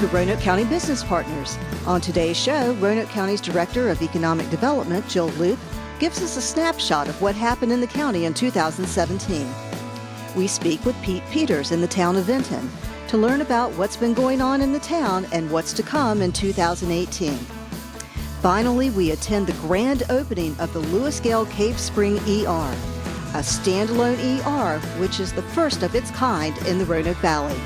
to Roanoke County Business Partners. On today's show, Roanoke County's Director of Economic Development, Jill Loop, gives us a snapshot of what happened in the county in 2017. We speak with Pete Peters in the Town of Vinton to learn about what's been going on in the town and what's to come in 2018. Finally, we attend the grand opening of the LewisGale Cave Spring ER, a standalone ER which is the first of its kind in the Roanoke Valley.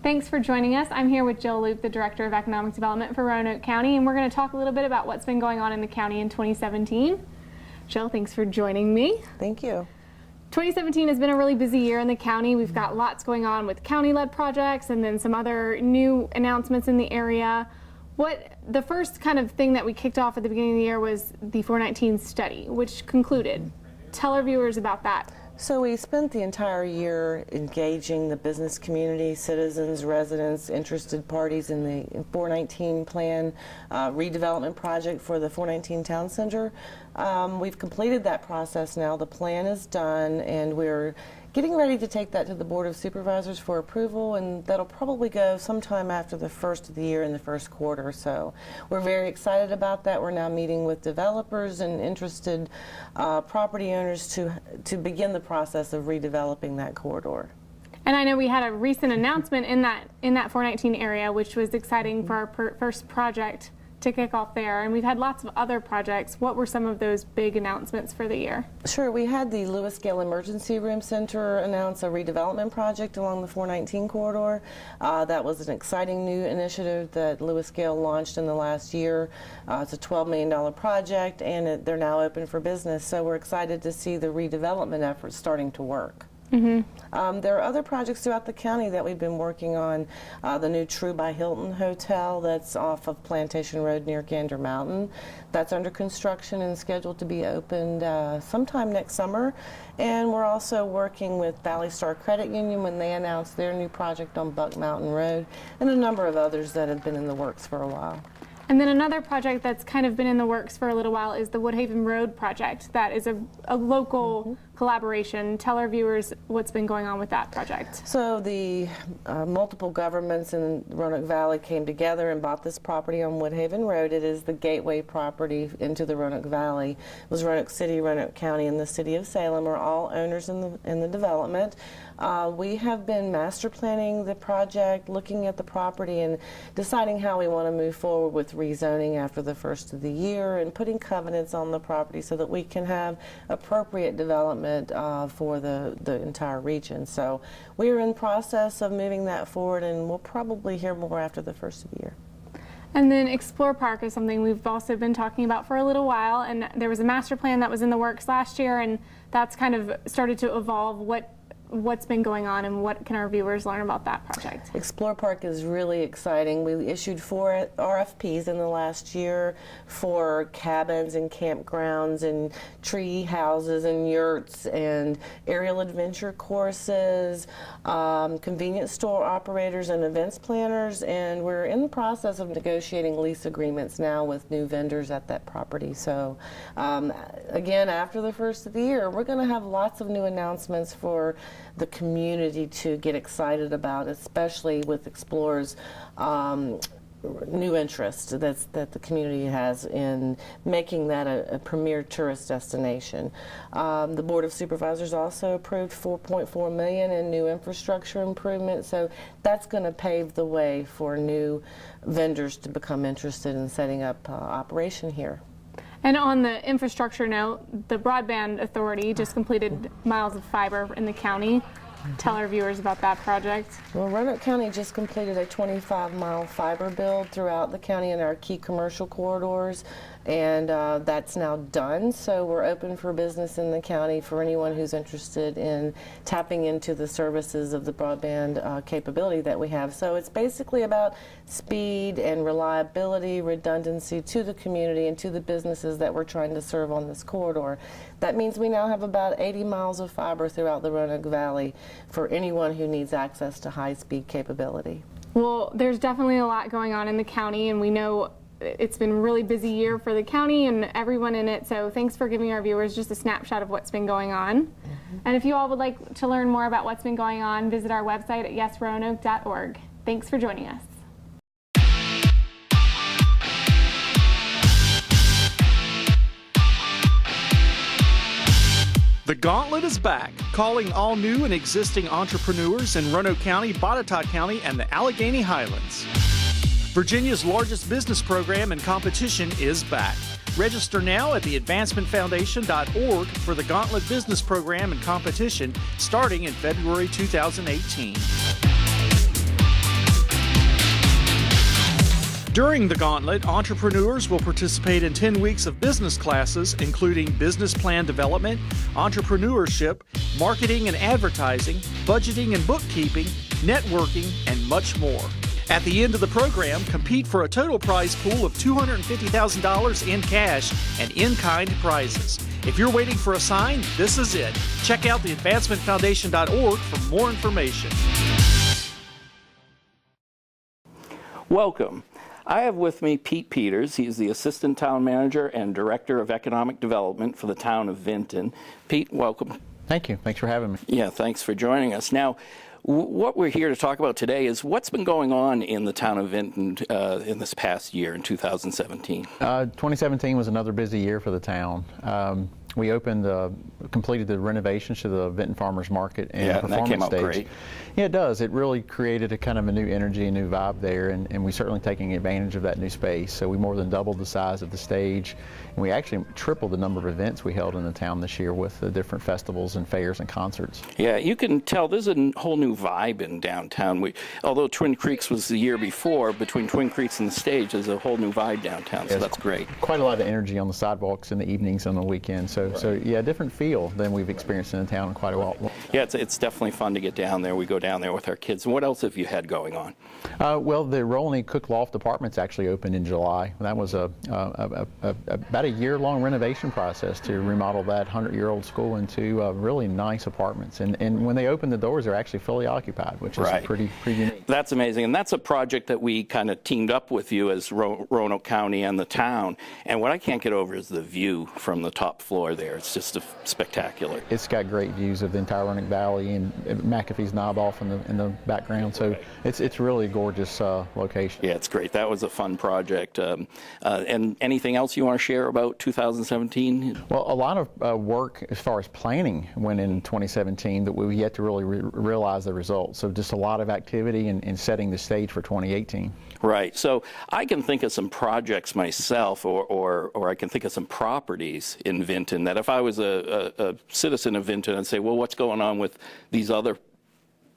Thanks for joining us. I'm here with Jill Loop, the Director of Economic Development for Roanoke County, and we're going to talk a little bit about what's been going on in the county in 2017. Jill, thanks for joining me. Thank you. 2017 has been a really busy year in the county. We've got lots going on with county-led projects and then some other new announcements in the area. The first kind of thing that we kicked off at the beginning of the year was the 419 study, which concluded. Tell our viewers about that. So we spent the entire year engaging the business community, citizens, residents, interested parties in the 419 plan redevelopment project for the 419 Town Center. We've completed that process now. The plan is done, and we're getting ready to take that to the Board of Supervisors for approval, and that'll probably go sometime after the first of the year in the first quarter. So we're very excited about that. We're now meeting with developers and interested property owners to begin the process of redeveloping that corridor. And I know we had a recent announcement in that 419 area, which was exciting for our first project to kick off there, and we've had lots of other projects. What were some of those big announcements for the year? Sure, we had the LewisGale Emergency Room Center announce a redevelopment project along the 419 corridor. That was an exciting new initiative that LewisGale launched in the last year. It's a $12 million project, and they're now open for business, so we're excited to see the redevelopment efforts starting to work. Mm-hmm. There are other projects throughout the county that we've been working on. The new True by Hilton Hotel that's off of Plantation Road near Gander Mountain. That's under construction and scheduled to be opened sometime next summer. And we're also working with Valley Star Credit Union when they announced their new project on Buck Mountain Road, and a number of others that have been in the works for a while. And then another project that's kind of been in the works for a little while is the Woodhaven Road project. That is a local collaboration. Tell our viewers what's been going on with that project. So the multiple governments in the Roanoke Valley came together and bought this property on Woodhaven Road. It is the gateway property into the Roanoke Valley. It was Roanoke City, Roanoke County, and the City of Salem are all owners in the development. We have been master planning the project, looking at the property and deciding how we want to move forward with rezoning after the first of the year and putting covenants on the property so that we can have appropriate development for the entire region. So we are in process of moving that forward, and we'll probably hear more after the first of the year. And then Explore Park is something we've also been talking about for a little while, and there was a master plan that was in the works last year, and that's kind of started to evolve. What's been going on, and what can our viewers learn about that project? Explore Park is really exciting. We issued 4 RFPs in the last year for cabins and campgrounds and tree houses and yurts and aerial adventure courses, convenience store operators and events planners, and we're in the process of negotiating lease agreements now with new vendors at that property. So again, after the first of the year, we're going to have lots of new announcements for the community to get excited about, especially with Explore's new interest that the community has in making that a premier tourist destination. The Board of Supervisors also approved $4.4 million in new infrastructure improvements, so that's going to pave the way for new vendors to become interested in setting up operation here. And on the infrastructure note, the Broadband Authority just completed miles of fiber in the county. Tell our viewers about that project. Well, Roanoke County just completed a 25-mile fiber build throughout the county in our key commercial corridors, and that's now done. So we're open for business in the county for anyone who's interested in tapping into the services of the broadband capability that we have. So it's basically about speed and reliability, redundancy to the community and to the businesses that we're trying to serve on this corridor. That means we now have about 80 miles of fiber throughout the Roanoke Valley for anyone who needs access to high-speed capability. Well, there's definitely a lot going on in the county, and we know it's been a really busy year for the county and everyone in it, so thanks for giving our viewers just a snapshot of what's been going on. And if you all would like to learn more about what's been going on, visit our website at yesroanoke.org. Thanks for joining us. The Gauntlet is back, calling all new and existing entrepreneurs in Roanoke County, Botetourt County, and the Allegheny Highlands. Virginia's largest business program and competition is back. Register now at theadvancementfoundation.org for the Gauntlet Business Program and Competition starting in February 2018. During the Gauntlet, entrepreneurs will participate in 10 weeks of business classes, including business plan development, entrepreneurship, marketing and advertising, budgeting and bookkeeping, networking, and much more. At the end of the program, compete for a total prize pool of $250,000 in cash and in-kind prizes. If you're waiting for a sign, this is it. Check out theadvancementfoundation.org for more information. Welcome. I have with me Pete Peters. He's the Assistant Town Manager and Director of Economic Development for the Town of Vinton. Pete, welcome. Thank you. Thanks for having me. Yeah, thanks for joining us. Now, what we're here to talk about today is what's been going on in the Town of Vinton in this past year, in 2017. 2017 was another busy year for the town. We completed the renovations to the Vinton Farmers Market and performance that came out stage. great. Yeah, it does. It really created a kind of a new energy, a new vibe there, and we're certainly taking advantage of that new space. So we more than doubled the size of the stage, and we actually tripled the number of events we held in the town this year with the different festivals and fairs and concerts. Yeah, you can tell there's a whole new vibe in downtown. Although Twin Creeks was the year before, between Twin Creeks and the stage, there's a whole new vibe downtown, so that's great. Quite a lot of energy on the sidewalks in the evenings and the weekends. So yeah, different feel than we've experienced in the town in quite a while. Yeah, it's definitely fun to get down there. We go down there with our kids. And what else have you had going on? Well, the Roanoke Cook Loft Apartments actually opened in July. That was about a year-long renovation process to remodel that 100-year-old school into really nice apartments. And when they opened the doors, they're actually fully occupied, which is pretty unique. That's amazing. And that's a project that we kind of teamed up with you as Roanoke County and the town. And what I can't get over is the view from the top floor there. It's just spectacular. It's got great views of the entire Roanoke Valley and McAfee's Knob off in the background. So it's really a gorgeous location. Yeah, it's great. That was a fun project. And anything else you want to share about 2017? Well, a lot of work as far as planning went in 2017 that we've yet to really realize the results. So just a lot of activity in setting the stage for 2018. Right. So I can think of some projects myself, or I can think of some properties in Vinton that if I was a citizen of Vinton, I'd say, well, what's going on with these other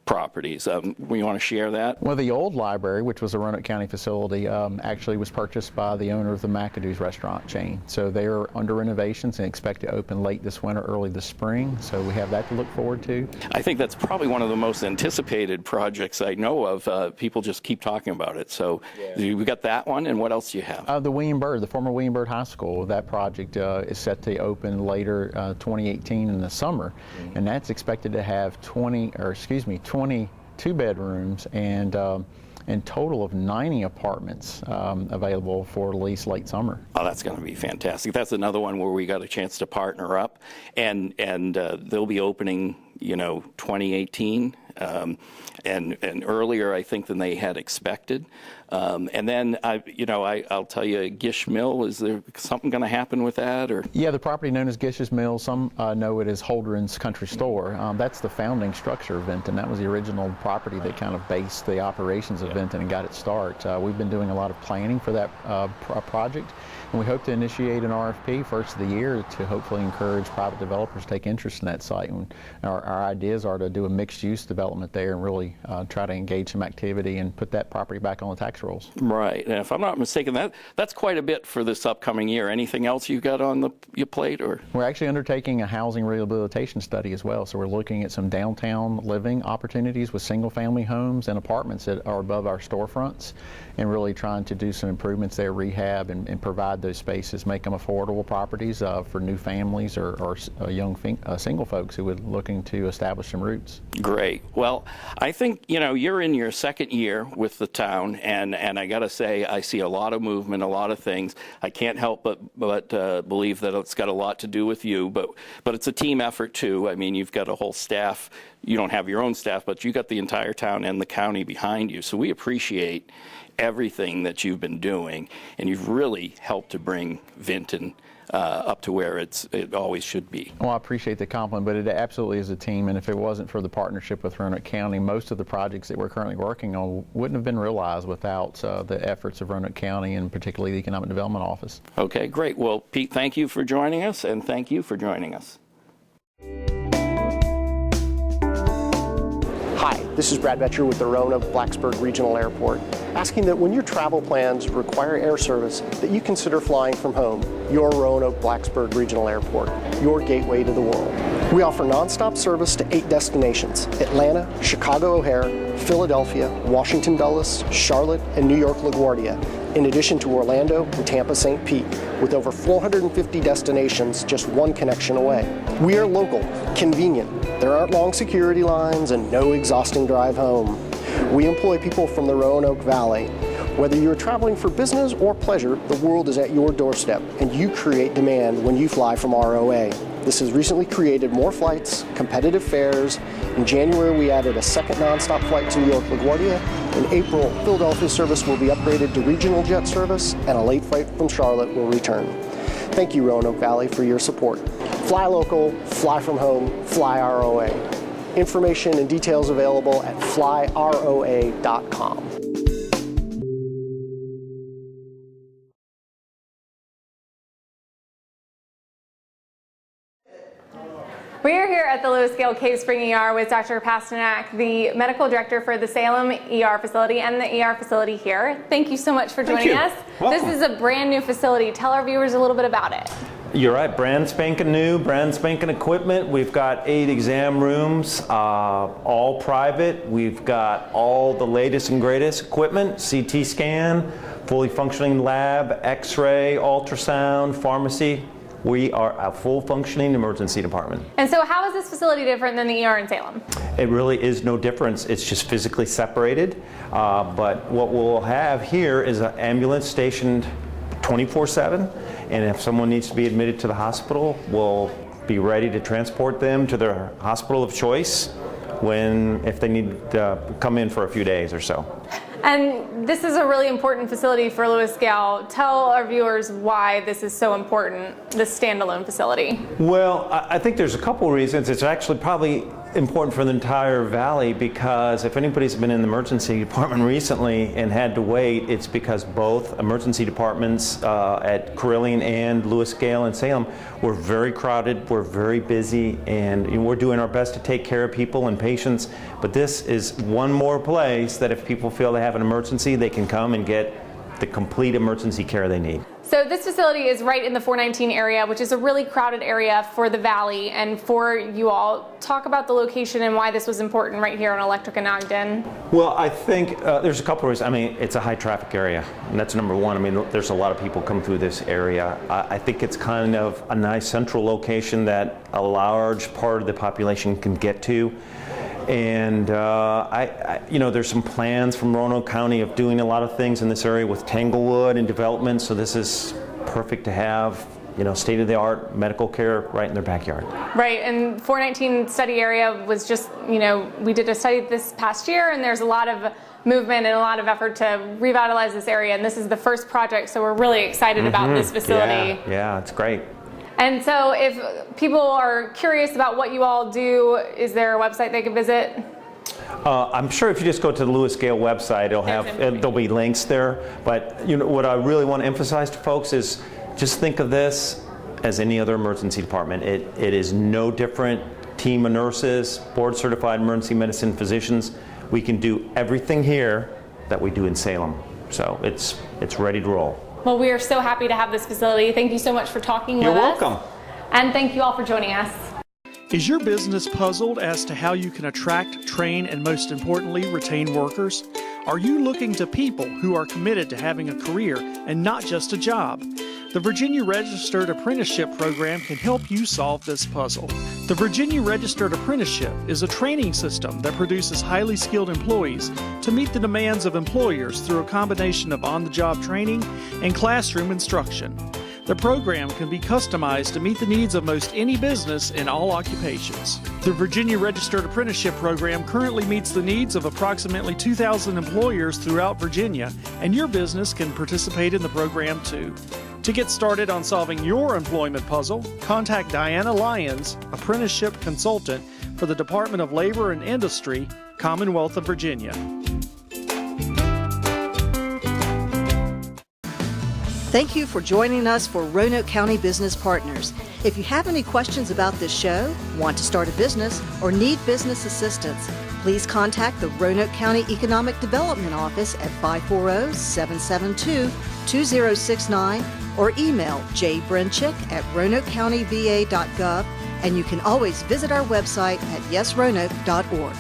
properties? You want to share that? Well, the old library, which was a Roanoke County facility, actually was purchased by the owner of the McAdoo's restaurant chain. So they are under renovations and expect to open late this winter, early this spring. So we have that to look forward to. I think that's probably one of the most anticipated projects I know of. People just keep talking about it. So we got that one, and what else do you have? The William Byrd, the former William Byrd High School. That project is set to open later 2018 in the summer, and that's expected to have 22 bedrooms and total of 90 apartments available for lease late summer. Oh, that's going to be fantastic. That's another one where we got a chance to partner up, and they'll be opening, 2018, and earlier, I think, than they had expected. And then, I'll tell you, Gish Mill, is there something going to happen with that? Or? Yeah, the property known as Gish's Mill, some know it as Holdren's Country Store. That's the founding structure of Vinton. That was the original property that kind of based the operations of Vinton and got it started. We've been doing a lot of planning for that project, and we hope to initiate an RFP first of the year to hopefully encourage private developers to take interest in that site. And our ideas are to do a mixed-use development there and really try to engage some activity and put that property back on the tax rolls. Right. And if I'm not mistaken, that's quite a bit for this upcoming year. Anything else you got on your plate? Or we're actually undertaking a housing rehabilitation study as well. So we're looking at some downtown living opportunities with single-family homes and apartments that are above our storefronts, and really trying to do some improvements there, rehab, and provide those spaces, make them affordable properties for new families or young single folks who would looking to establish some roots. Great. Well, I think you're in your second year with the town, and And I got to say, I see a lot of movement, a lot of things. I can't help but believe that it's got a lot to do with you, but it's a team effort too. I mean, you've got a whole staff. You don't have your own staff, but you got the entire town and the county behind you. So we appreciate everything that you've been doing, and you've really helped to bring Vinton up to where it always should be. Well, I appreciate the compliment, but it absolutely is a team, and if it wasn't for the partnership with Roanoke County, most of the projects that we're currently working on wouldn't have been realized without the efforts of Roanoke County and particularly the Economic Development Office. Okay, great. Well, Pete, thank you for joining us, and thank you for joining us. Hi, this is Brad Betcher with the Roanoke-Blacksburg Regional Airport, asking that when your travel plans require air service, that you consider flying from home, your Roanoke-Blacksburg Regional Airport, your gateway to the world. We offer nonstop service to 8 destinations: Atlanta, Chicago O'Hare, Philadelphia, Washington Dulles, Charlotte, and New York LaGuardia, in addition to Orlando and Tampa St. Pete, with over 450 destinations just one connection away. We are local, convenient. There aren't long security lines and no exhausting drive home. We employ people from the Roanoke Valley. Whether you're traveling for business or pleasure, the world is at your doorstep, and you create demand when you fly from ROA. This has recently created more flights, competitive fares. In January, we added a second nonstop flight to New York LaGuardia. In April, Philadelphia service will be upgraded to regional jet service, and a late flight from Charlotte will return. Thank you, Roanoke Valley, for your support. Fly local, fly from home, fly ROA. Information and details available at flyroa.com. We are here at the LewisGale Cave Spring ER with Dr. Pasternak, the medical director for the Salem ER facility and the ER facility here. Thank you so much for joining us. Welcome. This is a brand new facility. Tell our viewers a little bit about it. You're right, brand spanking new, brand spanking equipment. We've got 8 exam rooms, all private. We've got all the latest and greatest equipment, CT scan, fully functioning lab, x-ray, ultrasound, pharmacy. We are a full functioning emergency department. And so how is this facility different than the ER in Salem? It really is no difference. It's just physically separated. But what we'll have here is an ambulance stationed 24/7. And if someone needs to be admitted to the hospital, we'll be ready to transport them to their hospital of choice if they need to come in for a few days or so. And this is a really important facility for LewisGale. Tell our viewers why this is so important, this standalone facility. Well, I think there's a couple reasons. It's actually probably important for the entire valley, because if anybody's been in the emergency department recently and had to wait, it's because both emergency departments at Carilion and LewisGale and Salem were very crowded, we're very busy, and we're doing our best to take care of people and patients. But this is one more place that if people feel they have an emergency, they can come and get the complete emergency care they need. So this facility is right in the 419 area, which is a really crowded area for the valley and for you all. Talk about the location and why this was important right here on Electric and Ogden. Well, I think there's a couple of reasons. I mean, it's a high traffic area, and that's number one. I mean, there's a lot of people come through this area. I think it's kind of a nice central location that a large part of the population can get to. And there's some plans from Roanoke County of doing a lot of things in this area with Tanglewood and development. So this is perfect to have, state-of-the-art medical care right in their backyard. Right, and 419 study area was just, we did a study this past year, and there's a lot of movement and a lot of effort to revitalize this area. And this is the first project, so we're really excited about this facility. Yeah, it's great. And so if people are curious about what you all do, is there a website they can visit? I'm sure if you just go to the LewisGale website, there'll be links there. But what I really want to emphasize to folks is just think of this as any other emergency department. It is no different. Team of nurses, board certified emergency medicine physicians. We can do everything here that we do in Salem. So it's ready to roll. Well, we are so happy to have this facility. Thank you so much for talking with us. You're welcome. And thank you all for joining us. Is your business puzzled as to how you can attract, train, and most importantly, retain workers? Are you looking to people who are committed to having a career and not just a job? The Virginia Registered Apprenticeship Program can help you solve this puzzle. The Virginia Registered Apprenticeship is a training system that produces highly skilled employees to meet the demands of employers through a combination of on-the-job training and classroom instruction. The program can be customized to meet the needs of most any business in all occupations. The Virginia Registered Apprenticeship Program currently meets the needs of approximately 2,000 employers throughout Virginia, and your business can participate in the program too. To get started on solving your employment puzzle, contact Diana Lyons, Apprenticeship Consultant for the Department of Labor and Industry, Commonwealth of Virginia. Thank you for joining us for Roanoke County Business Partners. If you have any questions about this show, want to start a business, or need business assistance, please contact the Roanoke County Economic Development Office at 540-772-2069 or email jbrenchick@roanokecountyva.gov, and you can always visit our website at yesroanoke.org.